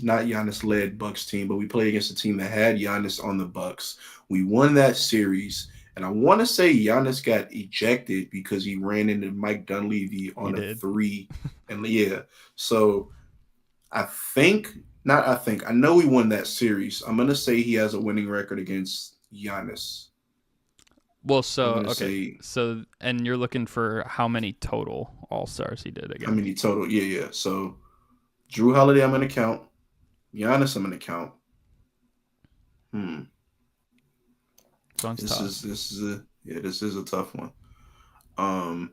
not Giannis-led Bucks team, but we played against a team that had Giannis on the Bucks. We won that series. And I want to say Giannis got ejected because he ran into Mike Dunleavy on a 3. And yeah, so I know we won that series. I'm going to say he has a winning record against Giannis. Well, I'm so gonna okay, say so and you're looking for how many total All Stars he did how again? many total? Yeah, yeah. So Drew Holiday, I'm gonna count. Giannis, I'm gonna count. Hmm. This one's tough. This is a tough one. Um,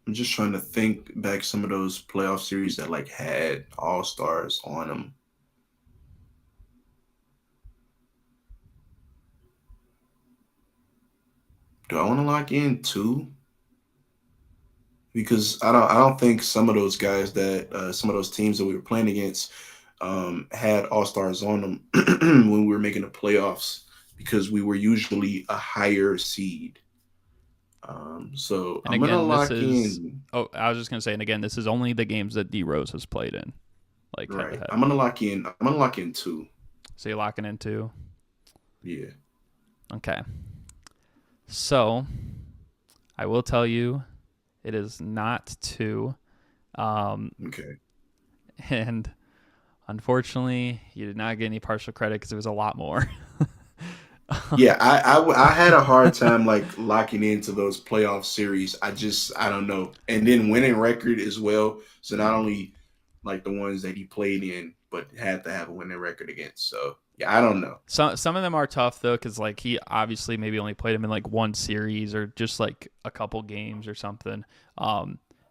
I'm just trying to think back some of those playoff series that like had all stars on them. Do I want to lock in two? Because I don't think some of those guys that some of those teams that we were playing against had all stars on them when we were making the playoffs because we were usually a higher seed. So And I'm gonna again, this lock is. in. Oh, I was just gonna say, and again, this is only the games that D Rose has played in, like head to Right. head. I'm gonna lock in. I'm gonna lock in two. So you're locking into. Yeah. Okay. So I will tell you, it is not two. Um, Okay. and unfortunately, you did not get any partial credit because it was a lot more. Yeah, I had a hard time like locking into those playoff series. I don't know. And then winning record as well. So not only like the ones that he played in, but had to have a winning record against. So yeah, I don't know. Some of them are tough though, because like he obviously maybe only played him in like one series or just like a couple games or something.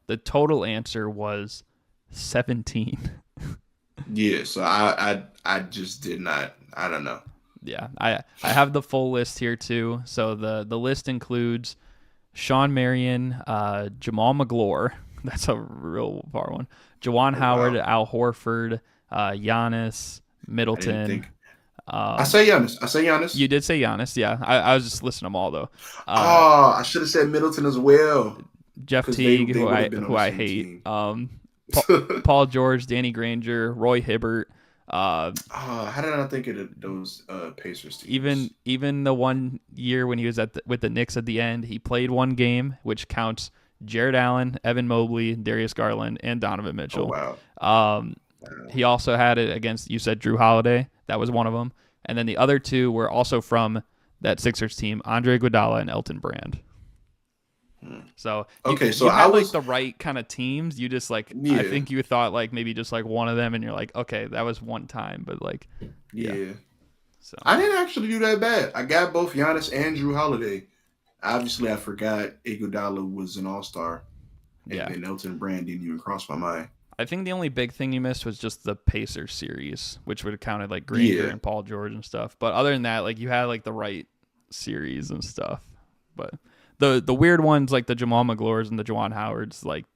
The total answer was 17. Yeah, so I just did not. I don't know. Yeah, I have the full list here too. So the list includes Sean Marion, Jamal McGlure. That's a real far one. Jawan Oh Howard, wow, Al Horford, Giannis, I didn't Middleton. think. I Um, say Giannis. I say Giannis. you did say Giannis, yeah. I was just listing them all though. Uh, Oh, I should have said Middleton as well Jeff because Teague, they would have been on who the I same hate. team. Paul George, Danny Granger, Roy Hibbert. Uh, How did I not think of those Pacers even teams? even the one year when he was with the Knicks at the end, he played one game, which counts Jared Allen, Evan Mobley, Darius Garland, and Donovan Oh Mitchell. wow, Um, wow. he also had it against, you said, Drew Holiday. That was one of them. And then the other two were also from that Sixers team, Andre Iguodala and Elton Brand. Hmm. So Okay, so you I had like was the right kind of teams. You just like, I yeah, think you thought like maybe just like one of them, and you're like, okay, that was one time, but like, yeah. yeah. So I didn't actually do that bad. I got both Giannis and Drew Holiday. Obviously, I forgot Iguodala was an All Star, and yeah, then Elton Brand didn't even cross my mind. I think the only big thing you missed was just the Pacers series, which would have counted like Granger Yeah, and Paul George and stuff. But other than that, like you had like the right series and stuff. But the weird ones like the Jamal McGlures and the Juwan Howards, like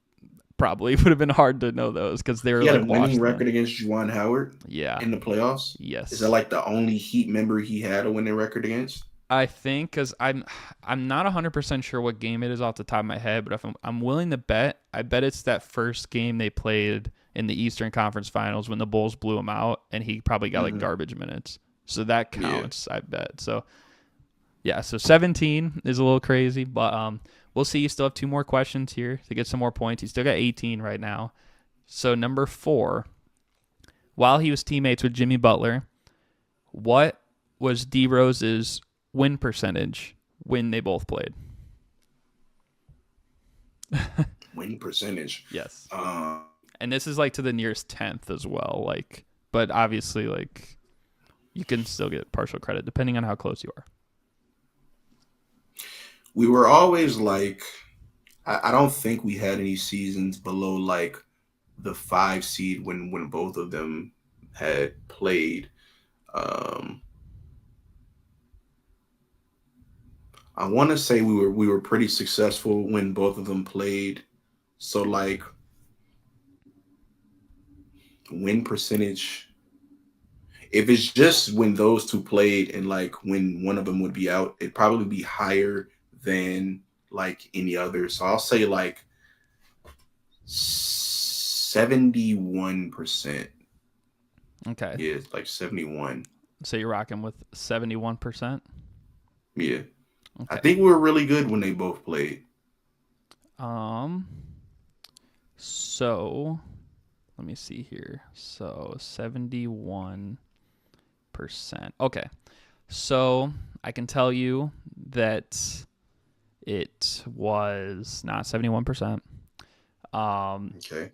probably would have been hard to know those because they were he had a like winning washed in. record against Juwan Howard Yeah. in the playoffs. Is that Yes. like the only Heat member he had a winning record against? I think because I'm not 100% sure what game it is off the top of my head, but if I'm willing to bet, I bet it's that first game they played in the Eastern Conference Finals when the Bulls blew him out, and he probably got like Hmm. garbage minutes. So that Yeah. counts, I bet. So yeah, so 17 is a little crazy, but we'll see. You still have two more questions here to get some more points. You still got 18 right now. So number 4, while he was teammates with Jimmy Butler, what was D Rose's win percentage when they both played? Winning percentage. Yes. Um, And this is like to the nearest tenth as well. Like, but obviously, like, you can still get partial credit depending on how close you are. we were always like, I don't think we had any seasons below like the 5 seed when both of them had played. Um, I want to say we were pretty successful when both of them played. So like win percentage, if it's just when those two played and like when one of them would be out, it'd probably be higher than like any other. So I'll say like 71%. Okay. Yeah, it's like 71. So you're rocking with 71%. Yeah. I Okay. think we were really good when they both played. Um. So let me see here. So 71%. Okay. So I can tell you that it was not 71%. Okay.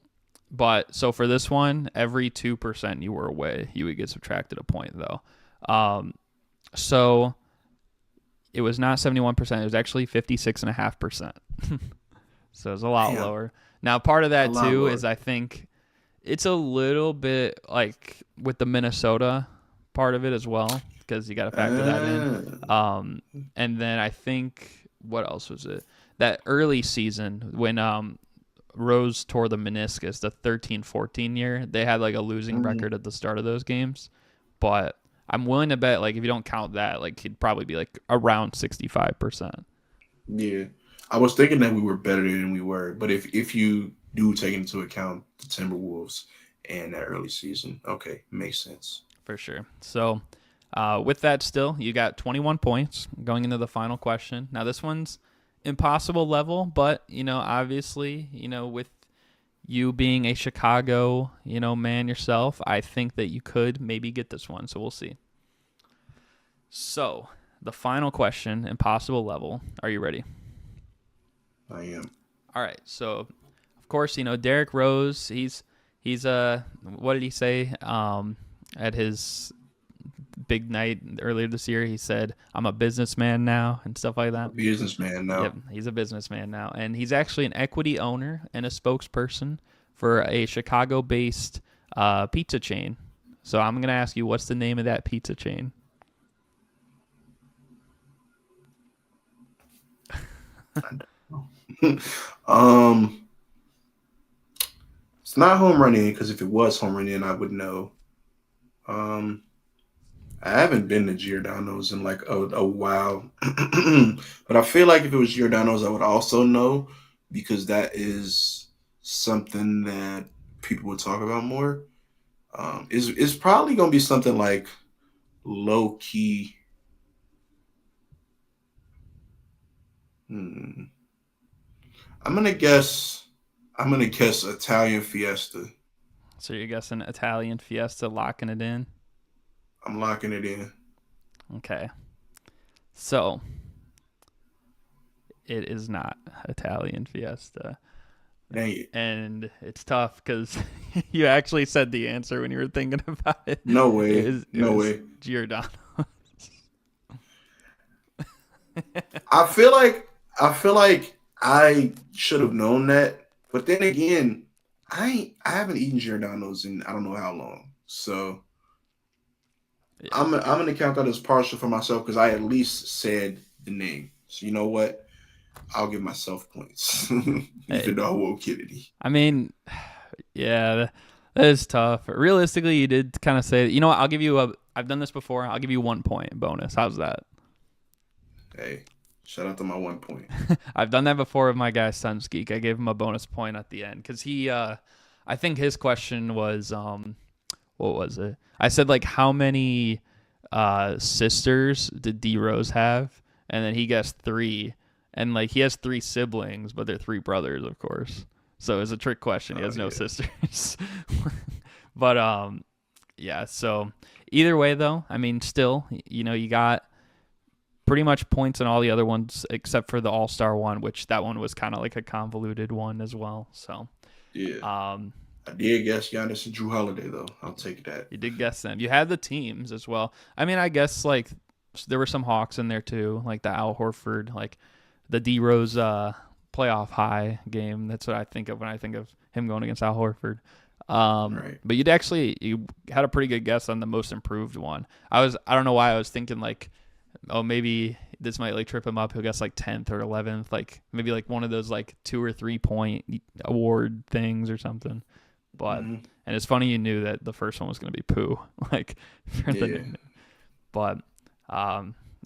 But so for this one, every 2% you were away, you would get subtracted a point, though. So it was not 71%. It was actually 56.5%. So it was a lot Damn, lower. Now, part of a that, lot too, lower. is I think it's a little bit like with the Minnesota part of it as well, because you got to factor that in. Uh, And then I think, what else was it? That early season when Rose tore the meniscus, the 13-14 year, they had like a losing mm, record at the start of those games. But I'm willing to bet, like, if you don't count that, like, he'd probably be like around 65%. yeah. I was thinking that we were better than we were, but if you do take into account the Timberwolves and that early season, okay, makes sense. For sure. So, with that, still, you got 21 points going into the final question. Now, this one's impossible level, but, obviously, with you being a Chicago, man yourself, I think that you could maybe get this one. So, we'll see. So, the final question, impossible level. Are you ready? I am. All right. So, of course, Derrick Rose, he's what did he say at his big night earlier this year? He said, "I'm a businessman now," and stuff like A that. businessman Yep, now. he's a businessman now, and he's actually an equity owner and a spokesperson for a Chicago-based pizza chain. So I'm gonna ask you, what's the name of that pizza chain? um, it's not home run in because if it was home run in, I would know. Um, I haven't been to Giordano's in like a while, but I feel like if it was Giordano's, I would also know because that is something that people would talk about more. Is probably gonna be something like low key. Hmm, I'm gonna guess. I'm gonna guess Italian Fiesta. So you're guessing Italian Fiesta, locking it in. I'm locking it in. Okay. So it is not Italian Fiesta. Dang it! And it's tough because you actually said the answer when you were thinking about it. No It way. was it No was way. Giordano. I feel like I feel like I should have known that, but then again, I haven't eaten Giordano's in I don't know how long. So Yeah, I'm gonna count that as partial for myself because I at least said the name. So you know what? I'll give myself points, hey, even though I won't Kennedy. I mean, yeah, that is tough. Realistically, you did kind of say, what? I'll give you a. I've done this before. I'll give you 1 point bonus. How's that? Hey, shout out to my 1 point. I've done that before with my guy Suns Geek. I gave him a bonus point at the end because I think his question was, what was it? I said like how many sisters did D Rose have, and then he guessed three, and like he has three siblings, but they're three brothers, of course. So it's a trick question. He Oh has no yeah, sisters, but yeah. So either way, though, I mean, still, you got pretty much points on all the other ones except for the All Star one, which that one was kind of like a convoluted one as well. So, yeah. um, I did guess Giannis and Drew Holiday though. I'll take that. you did guess them. You had the teams as well. I mean, I guess like there were some Hawks in there too, like the Al Horford, like the D Rose playoff high game. That's what I think of when I think of him going against Al Horford. Right. But you had a pretty good guess on the most improved one. I don't know why I was thinking like, oh, maybe this might like trip him up. He'll guess like 10th or 11th, like maybe like one of those like 2 or 3 point award things or something. But Hmm. and it's funny you knew that the first one was going to be poo, like for the Yeah. nickname. But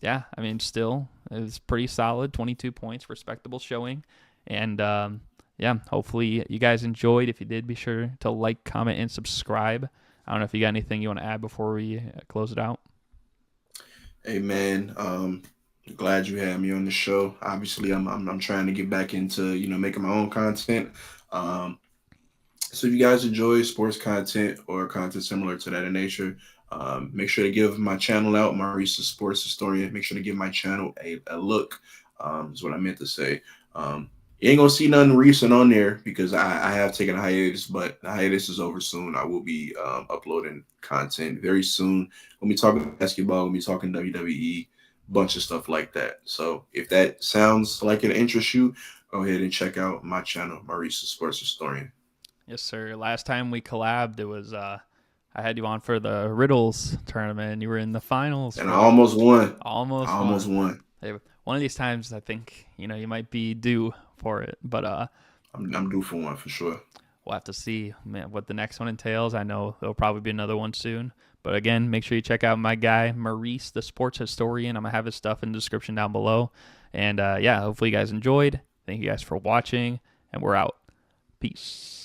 yeah, I mean, still it was pretty solid. 22 points, respectable showing, and yeah, hopefully you guys enjoyed. If you did, be sure to like, comment, and subscribe. I don't know if you got anything you want to add before we close it out. Hey man, glad you had me on the show. Obviously, I'm trying to get back into making my own content. Um, so if you guys enjoy sports content or content similar to that in nature, make sure to give my channel out, Maurice the Sports Historian. Make sure to give my channel a look. Is what I meant to say. You ain't gonna see nothing recent on there because I have taken a hiatus, but the hiatus is over soon. I will be uploading content very soon. We'll be talking basketball. We'll be talking WWE, bunch of stuff like that. So if that sounds like it interests you, go ahead and check out my channel, Maurice the Sports Historian. Yes, sir. Last time we collabed, it was I had you on for the Riddles tournament, and you were in the finals And I for it. almost won. I Almost almost won. won. Hey, one of these times, I think you might be due for it, but I'm due for one for sure. we'll have to see, man, what the next one entails. I know there'll probably be another one soon. But again, make sure you check out my guy, Maurice the Sports Historian. I'm going to have his stuff in the description down below. And yeah, hopefully you guys enjoyed. Thank you guys for watching, and we're out. Peace.